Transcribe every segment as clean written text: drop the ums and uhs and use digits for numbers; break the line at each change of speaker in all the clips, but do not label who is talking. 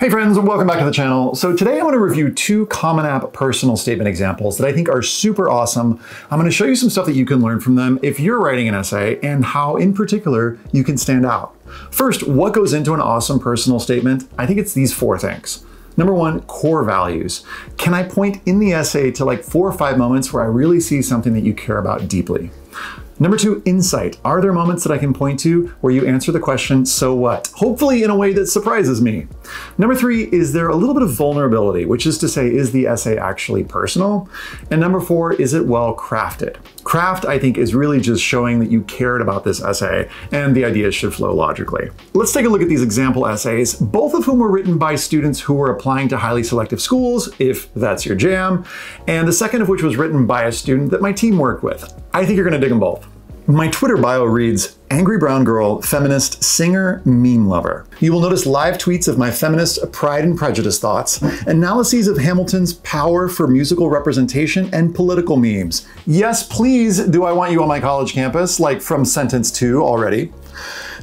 Hey friends, welcome back to the channel. So today I want to review two Common App personal statement examples that I think are super awesome. I'm going to show you some stuff that you can learn from them if you're writing an essay and how in particular you can stand out. First, what goes into an awesome personal statement? I think it's these four things. Number one, core values. Can I point in the essay to like 4 or 5 moments where I really see something that you care about deeply? Number two, insight. Are there moments that I can point to where you answer the question, so what? Hopefully in a way that surprises me. Number three, is there a little bit of vulnerability, which is to say, is the essay actually personal? And number four, is it well crafted? Craft, I think, is really just showing that you cared about this essay and the ideas should flow logically. Let's take a look at these example essays, both of whom were written by students who were applying to highly selective schools, if that's your jam, and the second of which was written by a student that my team worked with. I think you're gonna dig them both. My Twitter bio reads, angry brown girl, feminist, singer, meme lover. You will notice live tweets of my feminist Pride and Prejudice thoughts, analyses of Hamilton's power for musical representation, and political memes. Yes, please, do I want you on my college campus, like from sentence 2 already.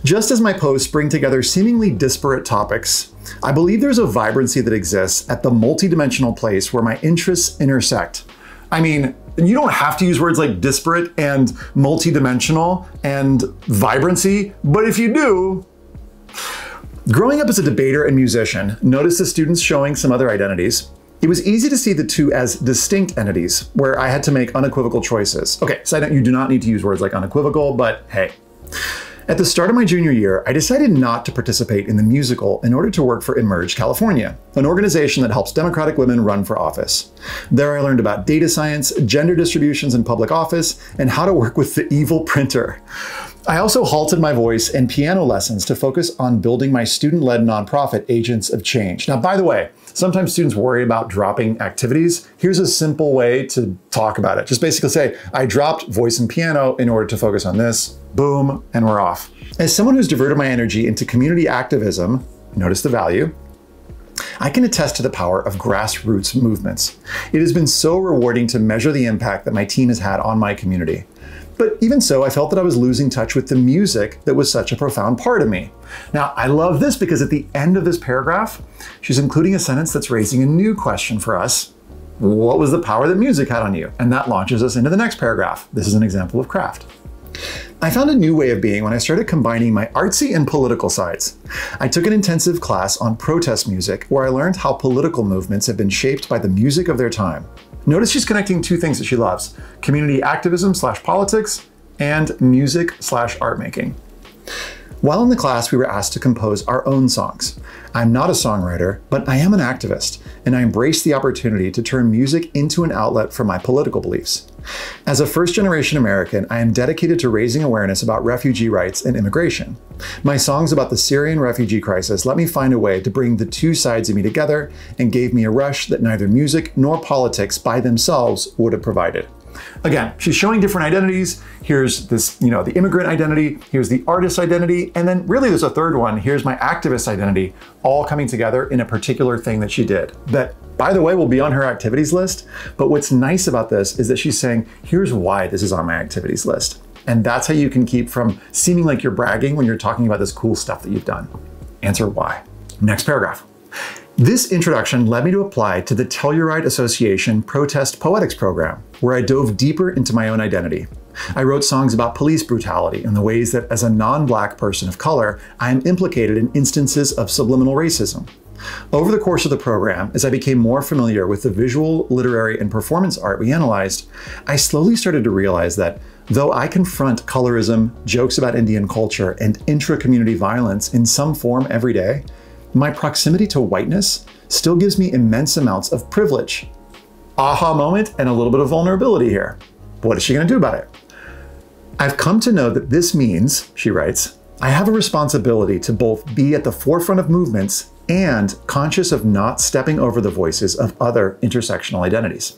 Just as my posts bring together seemingly disparate topics, I believe there's a vibrancy that exists at the multidimensional place where my interests intersect. I mean, you don't have to use words like disparate and multidimensional and vibrancy, but if you do. Growing up as a debater and musician, notice the students showing some other identities. It was easy to see the two as distinct entities where I had to make unequivocal choices. Okay, side note, you do not need to use words like unequivocal, but hey. At the start of my junior year, I decided not to participate in the musical in order to work for Emerge California, an organization that helps Democratic women run for office. There I learned about data science, gender distributions in public office, and how to work with the evil printer. I also halted my voice and piano lessons to focus on building my student-led nonprofit, Agents of Change. Now, by the way, sometimes students worry about dropping activities. Here's a simple way to talk about it. Just basically say, I dropped voice and piano in order to focus on this. Boom, and we're off. As someone who's diverted my energy into community activism, notice the value, I can attest to the power of grassroots movements. It has been so rewarding to measure the impact that my team has had on my community. But even so, I felt that I was losing touch with the music that was such a profound part of me. Now, I love this because at the end of this paragraph, she's including a sentence that's raising a new question for us. What was the power that music had on you? And that launches us into the next paragraph. This is an example of craft. I found a new way of being when I started combining my artsy and political sides. I took an intensive class on protest music where I learned how political movements have been shaped by the music of their time. Notice she's connecting two things that she loves: community activism / politics and music / art making. While in the class, we were asked to compose our own songs. I'm not a songwriter, but I am an activist, and I embrace the opportunity to turn music into an outlet for my political beliefs. As a first-generation American, I am dedicated to raising awareness about refugee rights and immigration. My songs about the Syrian refugee crisis let me find a way to bring the two sides of me together and gave me a rush that neither music nor politics by themselves would have provided. Again, she's showing different identities. Here's this, the immigrant identity, here's the artist identity, and then really there's a third one. Here's my activist identity, all coming together in a particular thing that she did. That, by the way, will be on her activities list. But what's nice about this is that she's saying, here's why this is on my activities list. And that's how you can keep from seeming like you're bragging when you're talking about this cool stuff that you've done. Answer why. Next paragraph. This introduction led me to apply to the Telluride Association Protest Poetics program, where I dove deeper into my own identity. I wrote songs about police brutality and the ways that as a non-Black person of color, I am implicated in instances of subliminal racism. Over the course of the program, as I became more familiar with the visual, literary, and performance art we analyzed, I slowly started to realize that though I confront colorism, jokes about Indian culture, and intra-community violence in some form every day, my proximity to whiteness still gives me immense amounts of privilege. Aha moment and a little bit of vulnerability here. What is she going to do about it? I've come to know that this means, she writes, I have a responsibility to both be at the forefront of movements and conscious of not stepping over the voices of other intersectional identities.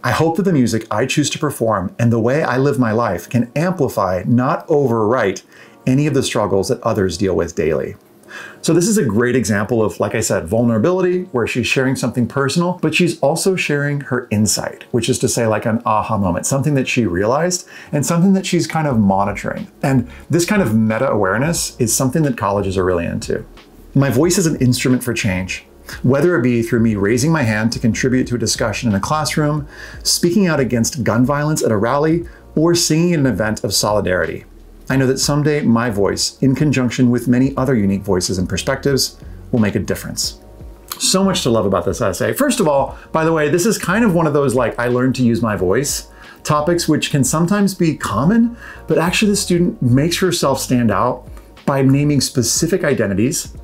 I hope that the music I choose to perform and the way I live my life can amplify, not overwrite, any of the struggles that others deal with daily. So this is a great example of, like I said, vulnerability, where she's sharing something personal, but she's also sharing her insight, which is to say like an aha moment, something that she realized and something that she's kind of monitoring. And this kind of meta awareness is something that colleges are really into. My voice is an instrument for change, whether it be through me raising my hand to contribute to a discussion in a classroom, speaking out against gun violence at a rally, or singing at an event of solidarity. I know that someday my voice, in conjunction with many other unique voices and perspectives, will make a difference. So much to love about this essay. First of all, by the way, this is kind of one of those like I learned to use my voice topics, which can sometimes be common, but actually the student makes herself stand out by naming specific identities.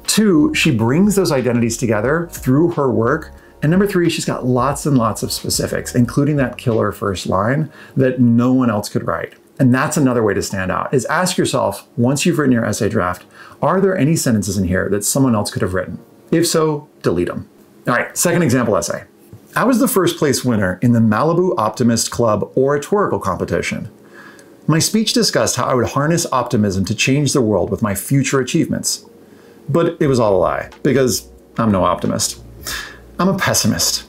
2, she brings those identities together through her work. And number 3, she's got lots and lots of specifics, including that killer first line that no one else could write. And that's another way to stand out, is ask yourself, once you've written your essay draft, are there any sentences in here that someone else could have written? If so, delete them. All right, second example essay. I was the first place winner in the Malibu Optimist Club oratorical competition. My speech discussed how I would harness optimism to change the world with my future achievements. But it was all a lie, because I'm no optimist. I'm a pessimist.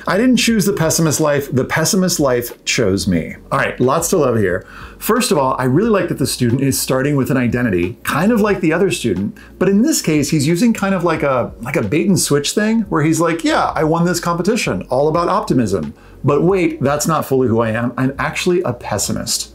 I didn't choose the pessimist life chose me. All right, lots to love here. First of all, I really like that the student is starting with an identity, kind of like the other student, but in this case, he's using kind of like a bait and switch thing, where he's like, yeah, I won this competition, all about optimism. But wait, that's not fully who I am. I'm actually a pessimist.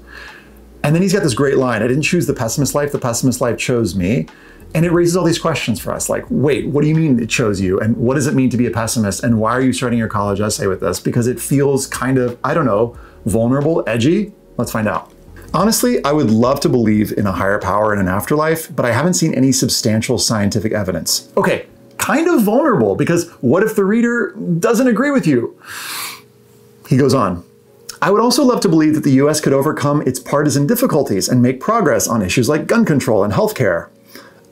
And then he's got this great line, I didn't choose the pessimist life chose me. And it raises all these questions for us, like, wait, what do you mean it chose you? And what does it mean to be a pessimist? And why are you starting your college essay with this? Because it feels kind of, I don't know, vulnerable, edgy? Let's find out. Honestly, I would love to believe in a higher power and an afterlife, but I haven't seen any substantial scientific evidence. Okay, kind of vulnerable, because what if the reader doesn't agree with you? He goes on. I would also love to believe that the US could overcome its partisan difficulties and make progress on issues like gun control and healthcare.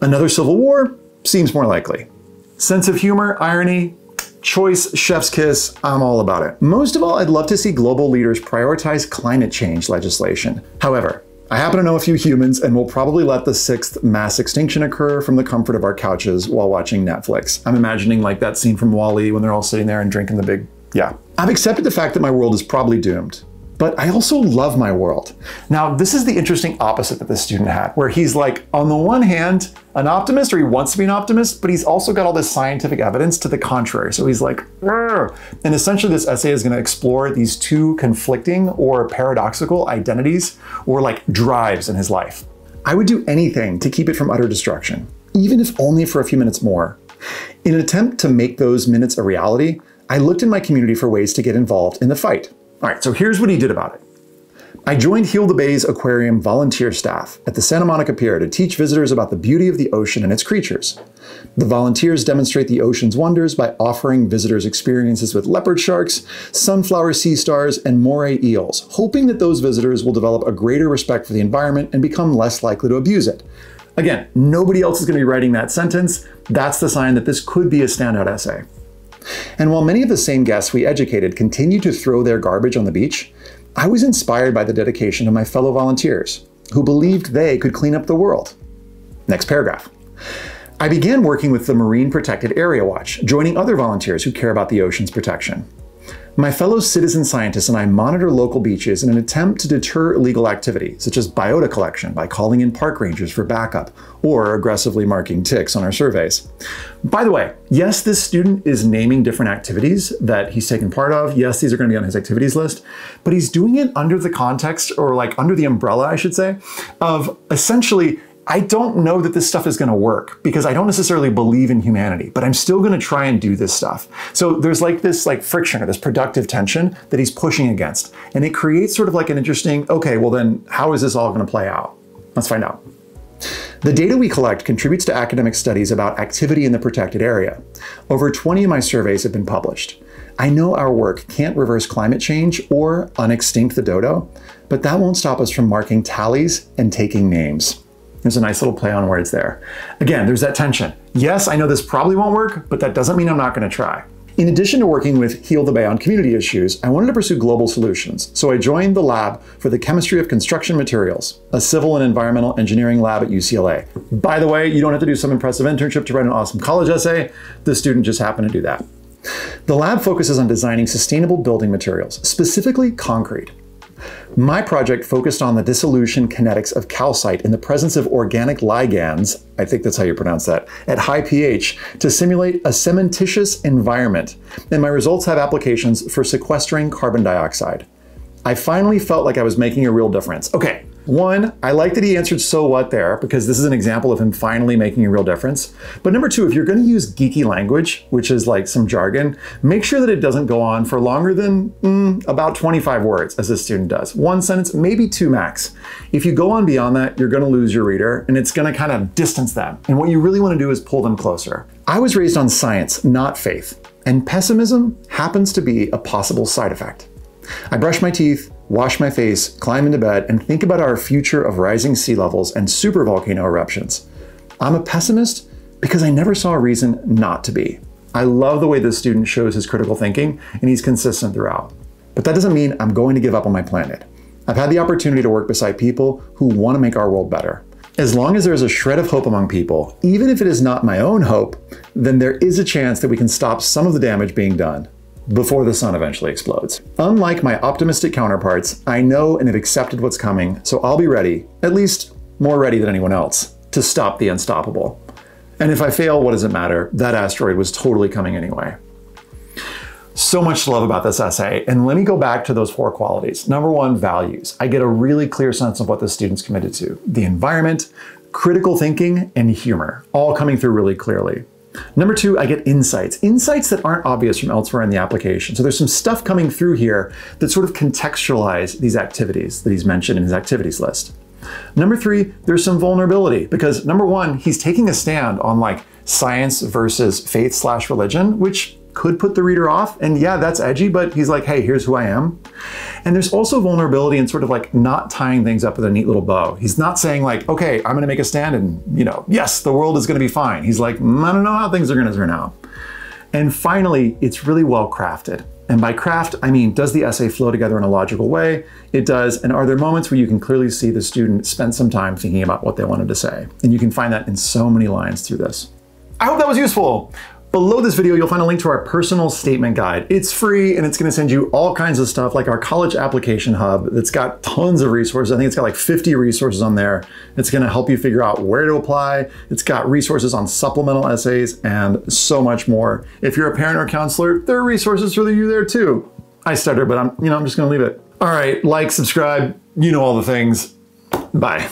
Another civil war seems more likely. Sense of humor, irony, choice, chef's kiss, I'm all about it. Most of all, I'd love to see global leaders prioritize climate change legislation. However, I happen to know a few humans and will probably let the 6th mass extinction occur from the comfort of our couches while watching Netflix. I'm imagining like that scene from WALL-E when they're all sitting there and drinking the big, yeah. I've accepted the fact that my world is probably doomed. But I also love my world. Now, this is the interesting opposite that this student had, where he's like, on the one hand, an optimist, or he wants to be an optimist, but he's also got all this scientific evidence to the contrary. So he's like, "Rrr." And essentially this essay is gonna explore these two conflicting or paradoxical identities or like drives in his life. I would do anything to keep it from utter destruction, even if only for a few minutes more. In an attempt to make those minutes a reality, I looked in my community for ways to get involved in the fight. All right, so here's what he did about it. I joined Heal the Bay's aquarium volunteer staff at the Santa Monica Pier to teach visitors about the beauty of the ocean and its creatures. The volunteers demonstrate the ocean's wonders by offering visitors experiences with leopard sharks, sunflower sea stars, and moray eels, hoping that those visitors will develop a greater respect for the environment and become less likely to abuse it. Again, nobody else is going to be writing that sentence. That's the sign that this could be a standout essay. And while many of the same guests we educated continued to throw their garbage on the beach, I was inspired by the dedication of my fellow volunteers, who believed they could clean up the world. Next paragraph. I began working with the Marine Protected Area Watch, joining other volunteers who care about the ocean's protection. My fellow citizen scientists and I monitor local beaches in an attempt to deter illegal activity, such as biota collection by calling in park rangers for backup, or aggressively marking ticks on our surveys. By the way, yes, this student is naming different activities that he's taken part of. Yes, these are going to be on his activities list, but he's doing it under the context, or like under the umbrella, I should say, of essentially, I don't know that this stuff is going to work because I don't necessarily believe in humanity, but I'm still going to try and do this stuff. So there's like this like friction or this productive tension that he's pushing against. And it creates sort of like an interesting, okay, well then how is this all going to play out? Let's find out. The data we collect contributes to academic studies about activity in the protected area. Over 20 of my surveys have been published. I know our work can't reverse climate change or unextinct the dodo, but that won't stop us from marking tallies and taking names. There's a nice little play on words there. Again, there's that tension. Yes, I know this probably won't work, but that doesn't mean I'm not going to try. In addition to working with Heal the Bay on community issues, I wanted to pursue global solutions, so I joined the lab for the Chemistry of Construction Materials, a civil and environmental engineering lab at UCLA. By the way, you don't have to do some impressive internship to write an awesome college essay. The student just happened to do that. The lab focuses on designing sustainable building materials, specifically concrete. My project focused on the dissolution kinetics of calcite in the presence of organic ligands, I think that's how you pronounce that, at high pH to simulate a cementitious environment, and my results have applications for sequestering carbon dioxide. I finally felt like I was making a real difference. Okay, one, I like that he answered so what there, because this is an example of him finally making a real difference. But number two, if you're going to use geeky language, which is like some jargon, make sure that it doesn't go on for longer than about 25 words, as this student does. One sentence, maybe two max. If you go on beyond that, you're going to lose your reader, and it's going to kind of distance them. And what you really want to do is pull them closer. I was raised on science, not faith, and pessimism happens to be a possible side effect. I brush my teeth, wash my face, climb into bed, and think about our future of rising sea levels and supervolcano eruptions. I'm a pessimist because I never saw a reason not to be. I love the way this student shows his critical thinking, and he's consistent throughout. But that doesn't mean I'm going to give up on my planet. I've had the opportunity to work beside people who want to make our world better. As long as there's a shred of hope among people, even if it is not my own hope, then there is a chance that we can stop some of the damage being done before the sun eventually explodes. Unlike my optimistic counterparts, I know and have accepted what's coming, so I'll be ready, at least more ready than anyone else, to stop the unstoppable. And if I fail, what does it matter? That asteroid was totally coming anyway. So much to love about this essay, and let me go back to those four qualities. Number one, values. I get a really clear sense of what the student's committed to. The environment, critical thinking, and humor, all coming through really clearly. Number two, I get insights that aren't obvious from elsewhere in the application. So there's some stuff coming through here that sort of contextualize these activities that he's mentioned in his activities list. Number three, there's some vulnerability because number one, he's taking a stand on like science versus faith/religion, which could put the reader off. And yeah, that's edgy, but he's like, hey, here's who I am. And there's also vulnerability in sort of like not tying things up with a neat little bow. He's not saying like, okay, I'm gonna make a stand and, yes, the world is gonna be fine. He's like, I don't know how things are gonna turn out. And finally, it's really well crafted. And by craft, I mean, does the essay flow together in a logical way? It does. And are there moments where you can clearly see the student spend some time thinking about what they wanted to say? And you can find that in so many lines through this. I hope that was useful. Below this video, you'll find a link to our personal statement guide. It's free and it's gonna send you all kinds of stuff like our college application hub that's got tons of resources. I think it's got like 50 resources on there. It's gonna help you figure out where to apply. It's got resources on supplemental essays and so much more. If you're a parent or counselor, there are resources for you there too. I stuttered, but I'm just gonna leave it. All right, like, subscribe, all the things. Bye.